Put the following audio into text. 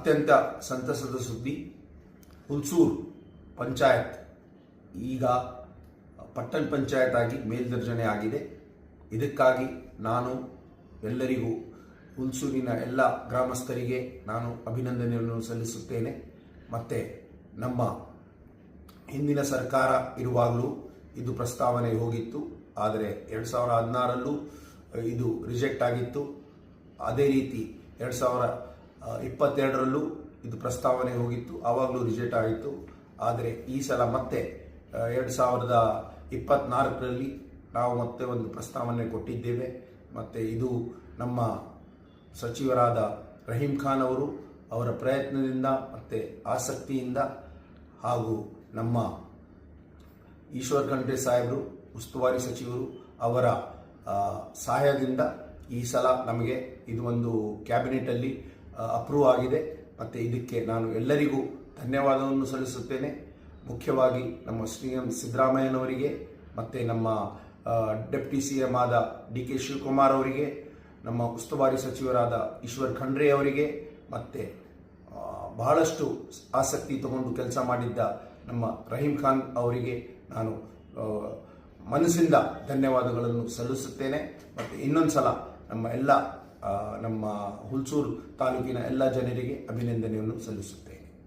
ಅತ್ಯಂತ ಸಂತಸದ ಸುದ್ದಿ, ಹುಲ್ಸೂರು ಪಂಚಾಯತ್ ಈಗ ಪಟ್ಟಣ ಪಂಚಾಯತ್ ಆಗಿ ಮೇಲ್ದರ್ಜನೆ ಆಗಿದೆ. ಇದಕ್ಕಾಗಿ ನಾನು ಎಲ್ಲರಿಗೂ, ಹುಲ್ಸೂರಿನ ಎಲ್ಲ ಗ್ರಾಮಸ್ಥರಿಗೆ ನಾನು ಅಭಿನಂದನೆಯನ್ನು ಸಲ್ಲಿಸುತ್ತೇನೆ. ಮತ್ತು ನಮ್ಮ ಹಿಂದಿನ ಸರ್ಕಾರ ಇರುವಾಗಲೂ ಇದು ಪ್ರಸ್ತಾವನೆ ಹೋಗಿತ್ತು, ಆದರೆ 2016ರಲ್ಲೂ ಇದು ರಿಜೆಕ್ಟ್ ಆಗಿತ್ತು. ಅದೇ ರೀತಿ 2022ರಲ್ಲೂ ಇದು ಪ್ರಸ್ತಾವನೆ ಹೋಗಿತ್ತು, ಆವಾಗಲೂ ರಿಜೆಕ್ಟ್ ಆಗಿತ್ತು. ಆದರೆ ಈ ಸಲ ಮತ್ತೆ 2024ರಲ್ಲಿ ನಾವು ಮತ್ತೆ ಒಂದು ಪ್ರಸ್ತಾವನೆ ಕೊಟ್ಟಿದ್ದೇವೆ. ಮತ್ತು ಇದು ನಮ್ಮ ಸಚಿವರಾದ ರಹೀಂ ಖಾನ್ ಅವರು ಅವರ ಪ್ರಯತ್ನದಿಂದ ಮತ್ತು ಆಸಕ್ತಿಯಿಂದ ಹಾಗೂ ನಮ್ಮ ಈಶ್ವರ್ ಖಂಡ್ರೆ ಸಾಹೇಬರು ಉಸ್ತುವಾರಿ ಸಚಿವರು ಅವರ ಸಹಾಯದಿಂದ ಈ ಸಲ ನಮಗೆ ಇದು ಒಂದು ಕ್ಯಾಬಿನೆಟಲ್ಲಿ ಅಪ್ರೂವ್ ಆಗಿದೆ. ಮತ್ತು ಇದಕ್ಕೆ ನಾನು ಎಲ್ಲರಿಗೂ ಧನ್ಯವಾದವನ್ನು ಸಲ್ಲಿಸುತ್ತೇನೆ. ಮುಖ್ಯವಾಗಿ ನಮ್ಮ CM ಸಿದ್ದರಾಮಯ್ಯನವರಿಗೆ ಮತ್ತು ನಮ್ಮ ಡೆಪ್ಟಿ CM ಆದ DK ಶಿವಕುಮಾರ್ ಅವರಿಗೆ, ನಮ್ಮ ಉಸ್ತುವಾರಿ ಸಚಿವರಾದ ಈಶ್ವರ್ ಖಂಡ್ರೆ ಅವರಿಗೆ, ಮತ್ತು ಬಹಳಷ್ಟು ಆಸಕ್ತಿ ತಗೊಂಡು ಕೆಲಸ ಮಾಡಿದ್ದ ನಮ್ಮ ರಹೀಂ ಖಾನ್ ಅವರಿಗೆ ನಾನು ಮನಸ್ಸಿಂದ ಧನ್ಯವಾದಗಳನ್ನು ಸಲ್ಲಿಸುತ್ತೇನೆ. ಮತ್ತು ಇನ್ನೊಂದು ಸಲ ನಮ್ಮ ಹುಲ್ಸೂರು ತಾಲೂಕಿನ ಎಲ್ಲ ಜನರಿಗೆ ಅಭಿನಂದನೆಯನ್ನು ಸಲ್ಲಿಸುತ್ತೇನೆ.